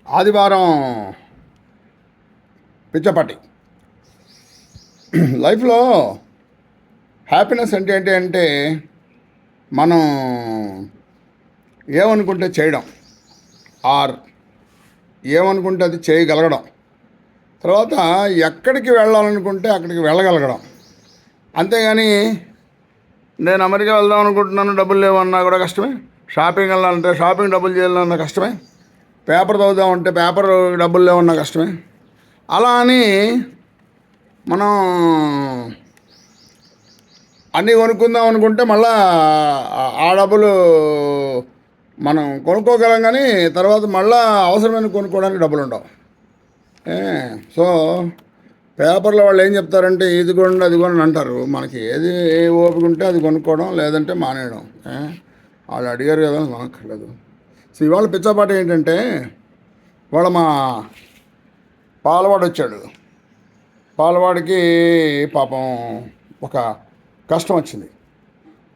ఆదివారం పిచ్చపాటి. లైఫ్లో హ్యాపీనెస్ అంటే ఏంటి అంటే మనం ఏమనుకుంటే చేయడం, ఆర్ ఏమనుకుంటే అది చేయగలగడం, తర్వాత ఎక్కడికి వెళ్ళాలనుకుంటే అక్కడికి వెళ్ళగలగడం. అంతేగాని నేను అమెరికా వెళ్దాం అనుకుంటున్నాను, డబ్బులు లేవన్నా కూడా కష్టమే. షాపింగ్ వెళ్ళాలంటే షాపింగ్ డబ్బులు చేయాలన్నా కష్టమే. పేపర్ చదువుదామంటే పేపర్ డబ్బులు లేవన్నా కష్టమే. అలా అని మనం అన్నీ కొనుక్కుందాం అనుకుంటే మళ్ళా ఆ డబ్బులు మనం కొనుక్కోగలం, కానీ తర్వాత మళ్ళా అవసరమైన కొనుక్కోవడానికి డబ్బులు ఉండవు. సో పేపర్లో వాళ్ళు ఏం చెప్తారంటే ఇది కొనండి అది కొనండి అంటారు. మనకి ఏది ఓపిక ఉంటే అది కొనుక్కోవడం, లేదంటే మానేయడం. వాళ్ళు అడిగారు కదా, మనక్కర్లేదు. సో ఇవాళ పిచ్చాపాట ఏంటంటే, వాళ్ళ మా పాలవాడు వచ్చాడు. పాలవాడికి పాపం ఒక కష్టం వచ్చింది.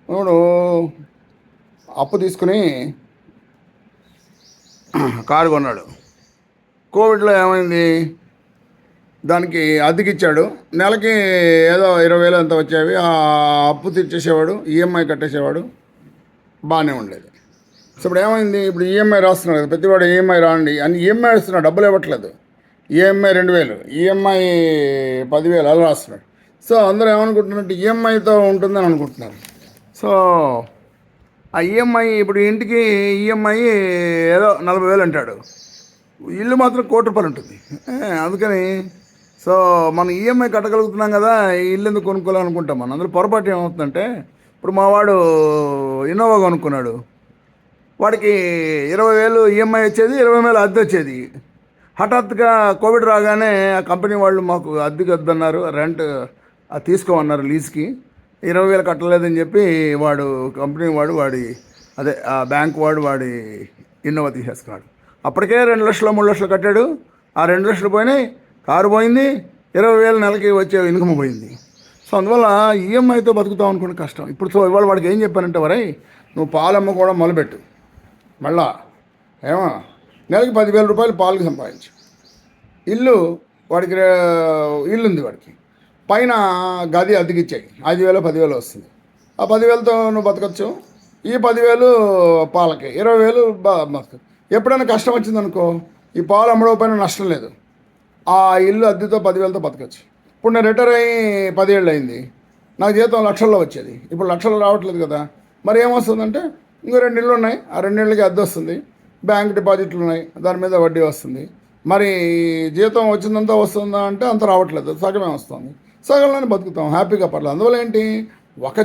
వాడు అప్పు తీసుకుని కారు కొన్నాడు. కోవిడ్లో ఏమైంది, దానికి అద్దెకిచ్చాడు. నెలకి ఏదో 20,000 ఎంత వచ్చేవి. ఆ అప్పు తీర్చేసేవాడు, ఈఎంఐ కట్టేసేవాడు, బాగానే ఉండేది. సో ఇప్పుడు ఏమైంది, ఇప్పుడు ఈఎంఐ రాస్తున్నాడు కదా, ప్రతివాడు ఈఎంఐ రాండి అని ఈఎంఐ ఇస్తున్నాడు, డబ్బులు ఇవ్వట్లేదు. ఈఎంఐ 2,000, ఈఎంఐ 10,000 అలా రాస్తున్నాడు. సో అందరూ ఏమనుకుంటున్నట్టు ఈఎంఐతో ఉంటుందని అనుకుంటున్నారు. సో ఆ ఈఎంఐ ఇప్పుడు ఇంటికి ఈఎంఐ ఏదో 40,000 అంటాడు, ఇల్లు మాత్రం ₹1,00,00,000 ఉంటుంది. అందుకని సో మనం ఈఎంఐ కట్టగలుగుతున్నాం కదా, ఇల్లు ఎందుకు కొనుక్కోవాలనుకుంటాం మనం. అందులో పొరపాటు ఏమవుతుందంటే, ఇప్పుడు మా వాడు ఇన్నోవా కొనుక్కున్నాడు. వాడికి 20,000 ఈఎంఐ వచ్చేది, 20,000 అద్దె వచ్చేది. హఠాత్తుగా కోవిడ్ రాగానే ఆ కంపెనీ వాళ్ళు మాకు అద్దెకి వద్దన్నారు, రెంట్ తీసుకోమన్నారు లీజ్కి. 20,000 కట్టలేదని చెప్పి వాడు కంపెనీ వాడు అదే ఆ బ్యాంక్ వాడి ఇన్నోవా తీసేసుకున్నాడు. అప్పటికే 2 లక్షలు 3 లక్షలు కట్టాడు. ఆ 2 లక్షలు పోయినాయి, కారు పోయింది, 20,000 నెలకి వచ్చే ఇన్కమ్ పోయింది. సో అందువల్ల ఈఎంఐతో బతుకుతాం అనుకునే కష్టం. ఇప్పుడు సో ఇవాళ వాడికి ఏం చెప్పానంటే, వరై నువ్వు పాలు అమ్ముకోవడం మొదలుపెట్టు, మళ్ళా ఏమో నెలకి ₹10,000 పాలుకి సంపాదించు. వాడికి ఇల్లు ఉంది, వాడికి పైన గది అద్దెకిచ్చాయి, 5,000 10,000 వస్తుంది. ఆ 10,000తో నువ్వు బతకచ్చు. ఈ 10,000 పాలకి, 20,000 బతకచ్చు. ఎప్పుడైనా కష్టం వచ్చిందనుకో, ఈ పాలు అమ్మడకపోయినా నష్టం లేదు, ఆ ఇల్లు అద్దెతో 10,000తో బతకచ్చు. ఇప్పుడు నేను రిటైర్ అయ్యి 10 ఏళ్ళు అయింది, నాకు జీతం లక్షల్లో వచ్చేది, ఇప్పుడు లక్షలు రావట్లేదు కదా. మరి ఏమొస్తుందంటే, ఇంకో 2 ఇళ్ళు ఉన్నాయి, ఆ 2 ఇళ్ళకి అద్దె వస్తుంది, బ్యాంక్ డిపాజిట్లు ఉన్నాయి, దాని మీద వడ్డీ వస్తుంది. మరి జీతం వచ్చిందంతా వస్తుందా అంటే అంత రావట్లేదు, సగమే వస్తుంది. సగంలోనే బతుకుతాం హ్యాపీగా, పర్లేదు. అందువల్ల ఏంటి, ఒక